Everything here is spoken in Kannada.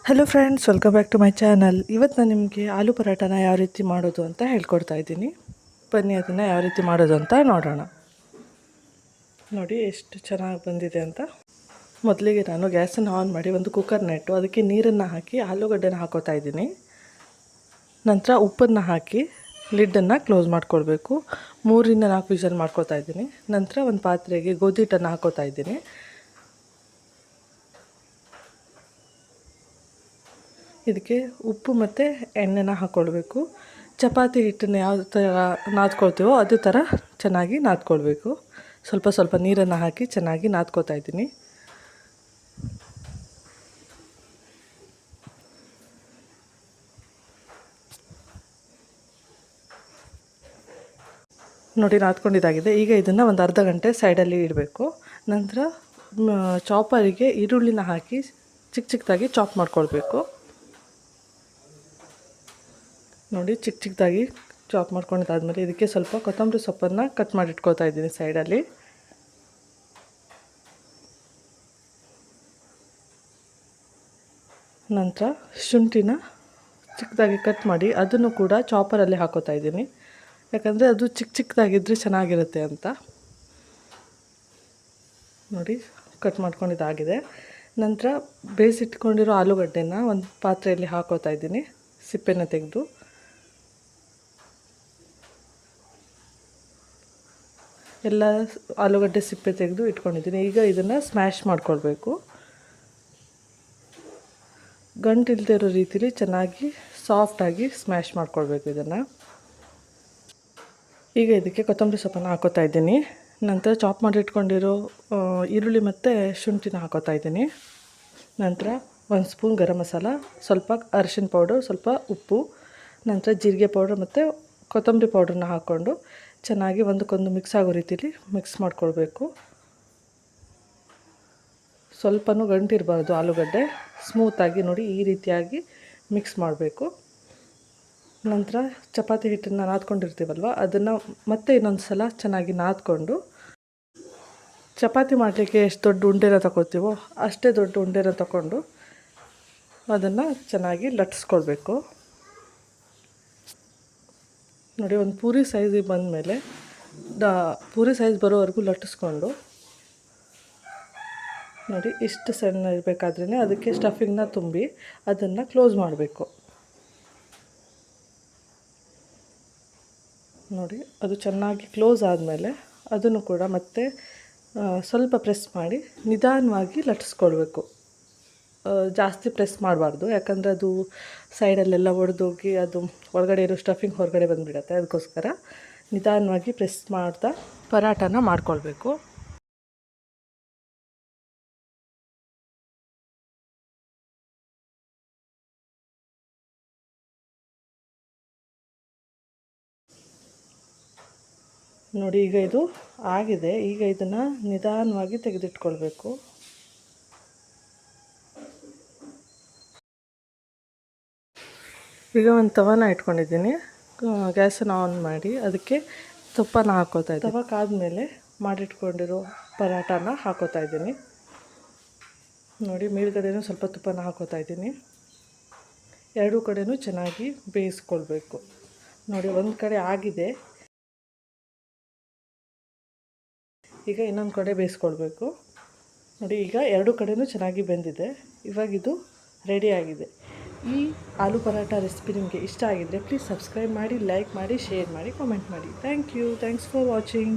Hello friends, welcome back to my channel. ಇವತ್ತು ನಾನು ನಿಮಗೆ ಆಲೂ ಪರಾಟನ ಯಾವ ರೀತಿ ಮಾಡೋದು ಅಂತ ಹೇಳ್ಕೊಡ್ತಾ ಇದ್ದೀನಿ. ಬನ್ನಿ ಅದನ್ನು ಯಾವ ರೀತಿ ಮಾಡೋದು ಅಂತ ನೋಡೋಣ. ನೋಡಿ ಎಷ್ಟು ಚೆನ್ನಾಗಿ ಬಂದಿದೆ ಅಂತ. ಮೊದಲಿಗೆ ನಾನು ಗ್ಯಾಸನ್ನು ಆನ್ ಮಾಡಿ ಒಂದು ಕುಕ್ಕರ್ನ ಇಟ್ಟು ಅದಕ್ಕೆ ನೀರನ್ನು ಹಾಕಿ ಆಲೂಗಡ್ಡೆನ ಹಾಕೋತಾ ಇದ್ದೀನಿ. ನಂತರ ಉಪ್ಪನ್ನು ಹಾಕಿ ಲಿಡ್ಡನ್ನು ಕ್ಲೋಸ್ ಮಾಡ್ಕೊಳ್ಬೇಕು. 3ರಿಂದ 4 ವಿಷಲ್ ಮಾಡ್ಕೋತಾ ಇದ್ದೀನಿ. ನಂತರ ಒಂದು ಪಾತ್ರೆಗೆ ಗೋಧಿ ಹಿಟ್ಟನ್ನು ಹಾಕೋತಾ ಇದ್ದೀನಿ. ಇದಕ್ಕೆ ಉಪ್ಪು ಮತ್ತು ಎಣ್ಣೆನ ಹಾಕ್ಕೊಳ್ಬೇಕು. ಚಪಾತಿ ಹಿಟ್ಟನ್ನು ಯಾವ ಥರ ನಾದ್ಕೊಳ್ತೀವೋ ಅದೇ ಥರ ಚೆನ್ನಾಗಿ ನಾದ್ಕೊಳ್ಬೇಕು. ಸ್ವಲ್ಪ ಸ್ವಲ್ಪ ನೀರನ್ನು ಹಾಕಿ ಚೆನ್ನಾಗಿ ನಾದ್ಕೋತಾ ಇದ್ದೀನಿ. ನೋಡಿ, ನಾದ್ಕೊಂಡಿದ್ದಾಗಿದೆ. ಈಗ ಇದನ್ನು ಒಂದು ಅರ್ಧ ಗಂಟೆ ಸೈಡಲ್ಲಿ ಇಡಬೇಕು. ನಂತರ ಚಾಪರಿಗೆ ಈರುಳ್ಳಿನ ಹಾಕಿ ಚಿಕ್ಕ ಚಿಕ್ಕದಾಗಿ ಚಾಪ್ ಮಾಡ್ಕೊಳ್ಬೇಕು. ನೋಡಿ, ಚಿಕ್ಕ ಚಿಕ್ಕದಾಗಿ ಚಾಪ್ ಮಾಡ್ಕೊಂಡಿದ್ದಾದಮೇಲೆ ಇದಕ್ಕೆ ಸ್ವಲ್ಪ ಕೊತ್ತಂಬರಿ ಸೊಪ್ಪನ್ನು ಕಟ್ ಮಾಡಿ ಇಟ್ಕೊಳ್ತಾ ಇದ್ದೀನಿ ಸೈಡಲ್ಲಿ. ನಂತರ ಶುಂಠಿನ ಚಿಕ್ಕದಾಗಿ ಕಟ್ ಮಾಡಿ ಅದನ್ನು ಕೂಡ ಚಾಪರಲ್ಲಿ ಹಾಕೋತಾ ಇದ್ದೀನಿ. ಯಾಕಂದರೆ ಅದು ಚಿಕ್ಕ ಚಿಕ್ಕದಾಗಿದ್ದರೆ ಚೆನ್ನಾಗಿರುತ್ತೆ ಅಂತ. ನೋಡಿ, ಕಟ್ ಮಾಡ್ಕೊಂಡಿದ್ದಾಗಿದೆ. ನಂತರ ಬೇಯಿಸಿಟ್ಕೊಂಡಿರೋ ಆಲೂಗಡ್ಡೆನ ಒಂದು ಪಾತ್ರೆಯಲ್ಲಿ ಹಾಕೋತಾ ಇದ್ದೀನಿ, ಸಿಪ್ಪೆನ ತೆಗೆದು. ಎಲ್ಲ ಆಲೂಗಡ್ಡೆ ಸಿಪ್ಪೆ ತೆಗೆದು ಇಟ್ಕೊಂಡಿದ್ದೀನಿ. ಈಗ ಇದನ್ನು ಸ್ಮ್ಯಾಶ್ ಮಾಡ್ಕೊಳ್ಬೇಕು. ಗಂಟಿಲ್ಲದೆ ಇರೋ ರೀತಿಲಿ ಚೆನ್ನಾಗಿ ಸಾಫ್ಟಾಗಿ ಸ್ಮ್ಯಾಶ್ ಮಾಡ್ಕೊಳ್ಬೇಕು ಇದನ್ನು. ಈಗ ಇದಕ್ಕೆ ಕೊತ್ತಂಬರಿ ಸೊಪ್ಪನ್ನು ಹಾಕೋತಾ ಇದ್ದೀನಿ. ನಂತರ ಚಾಪ್ ಮಾಡಿ ಇಟ್ಕೊಂಡಿರೋ ಈರುಳ್ಳಿ ಮತ್ತು ಶುಂಠಿನ ಹಾಕೋತಾ ಇದ್ದೀನಿ. ನಂತರ 1 ಸ್ಪೂನ್ ಗರಂ ಮಸಾಲ, ಸ್ವಲ್ಪ ಅರಿಶಿನ ಪೌಡರ್, ಸ್ವಲ್ಪ ಉಪ್ಪು, ನಂತರ ಜೀರಿಗೆ ಪೌಡರ್ ಮತ್ತು ಕೊತ್ತಂಬರಿ ಪೌಡ್ರನ್ನ ಹಾಕ್ಕೊಂಡು ಚೆನ್ನಾಗಿ ಒಂದಕ್ಕೊಂದು ಮಿಕ್ಸ್ ಆಗೋ ರೀತಿಲಿ ಮಿಕ್ಸ್ ಮಾಡ್ಕೊಳ್ಬೇಕು. ಸ್ವಲ್ಪನೂ ಗಂಟಿರಬಾರ್ದು ಆಲೂಗಡ್ಡೆ, ಸ್ಮೂತಾಗಿ ನೋಡಿ ಈ ರೀತಿಯಾಗಿ ಮಿಕ್ಸ್ ಮಾಡಬೇಕು. ನಂತರ ಚಪಾತಿ ಹಿಟ್ಟನ್ನು ನಾದ್ಕೊಂಡಿರ್ತೀವಲ್ವ ಅದನ್ನು ಮತ್ತೆ ಇನ್ನೊಂದು ಸಲ ಚೆನ್ನಾಗಿ ನಾದ್ಕೊಂಡು, ಚಪಾತಿ ಮಾಡಲಿಕ್ಕೆ ಎಷ್ಟು ದೊಡ್ಡ ಉಂಡೆನ ತಗೋತೀವೋ ಅಷ್ಟೇ ದೊಡ್ಡ ಉಂಡೆನ ತಗೊಂಡು ಅದನ್ನು ಚೆನ್ನಾಗಿ ಲಟ್ಟಿಸ್ಕೊಳ್ಬೇಕು. ನೋಡಿ, ಒಂದು ಪೂರಿ ಸೈಜಿಗೆ ಬಂದಮೇಲೆ ಪೂರಿ ಸೈಜ್ ಬರೋವರೆಗೂ ಲಟ್ಟಿಸ್ಕೊಂಡು, ನೋಡಿ ಇಷ್ಟು ಸಣ್ಣ ಇರಬೇಕಾದ್ರೇ ಅದಕ್ಕೆ ಸ್ಟಫಿಂಗ್ನ ತುಂಬಿ ಅದನ್ನು ಕ್ಲೋಸ್ ಮಾಡಬೇಕು. ನೋಡಿ, ಅದು ಚೆನ್ನಾಗಿ ಕ್ಲೋಸ್ ಆದಮೇಲೆ ಅದನ್ನು ಕೂಡ ಮತ್ತೆ ಸ್ವಲ್ಪ ಪ್ರೆಸ್ ಮಾಡಿ ನಿಧಾನವಾಗಿ ಲಟ್ಟಿಸ್ಕೊಳ್ಬೇಕು. ಜಾಸ್ತಿ ಪ್ರೆಸ್ ಮಾಡಬಾರ್ದು, ಯಾಕಂದರೆ ಅದು ಸೈಡಲ್ಲೆಲ್ಲ ಒಡೆದೋಗಿ ಅದು ಒಳಗಡೆ ಇರೋ ಸ್ಟಫಿಂಗ್ ಹೊರಗಡೆ ಬಂದುಬಿಡತ್ತೆ. ಅದಕ್ಕೋಸ್ಕರ ನಿಧಾನವಾಗಿ ಪ್ರೆಸ್ ಮಾಡ್ತಾ ಪರಾಟನ ಮಾಡ್ಕೊಳ್ಬೇಕು. ನೋಡಿ, ಈಗ ಇದು ಆಗಿದೆ. ಈಗ ಇದನ್ನು ನಿಧಾನವಾಗಿ ತೆಗೆದಿಟ್ಕೊಳ್ಬೇಕು. ಈಗ ಒಂದು ತವನ ಇಟ್ಕೊಂಡಿದ್ದೀನಿ. ಗ್ಯಾಸನ್ನು ಆನ್ ಮಾಡಿ ಅದಕ್ಕೆ ತುಪ್ಪನ ಹಾಕೋತಾ ಇದ್ದೀನಿ. ತವಕ್ಕಾದ್ಮೇಲೆ ಮಾಡಿಟ್ಕೊಂಡಿರೋ ಪರಾಟನ ಹಾಕೋತಾ ಇದ್ದೀನಿ. ನೋಡಿ, ಮೇಲ್ಗಡೆನೂ ಸ್ವಲ್ಪ ತುಪ್ಪನ ಹಾಕೋತಾ ಇದ್ದೀನಿ. ಎರಡೂ ಕಡೆನೂ ಚೆನ್ನಾಗಿ ಬೇಯಿಸ್ಕೊಳ್ಬೇಕು. ನೋಡಿ, ಒಂದು ಕಡೆ ಆಗಿದೆ. ಈಗ ಇನ್ನೊಂದು ಕಡೆ ಬೇಯಿಸ್ಕೊಳ್ಬೇಕು. ನೋಡಿ, ಈಗ ಎರಡೂ ಕಡೆನೂ ಚೆನ್ನಾಗಿ ಬೆಂದಿದೆ. ಇವಾಗಿದು ರೆಡಿಯಾಗಿದೆ. ಈ ಆಲೂ ಪರಾಟ ರೆಸಿಪಿ ನಿಮಗೆ ಇಷ್ಟ ಆಗಿದ್ದರೆ ಪ್ಲೀಸ್ ಸಬ್ಸ್ಕ್ರೈಬ್ ಮಾಡಿ, ಲೈಕ್ ಮಾಡಿ, ಶೇರ್ ಮಾಡಿ, ಕಾಮೆಂಟ್ ಮಾಡಿ. Thanks for watching.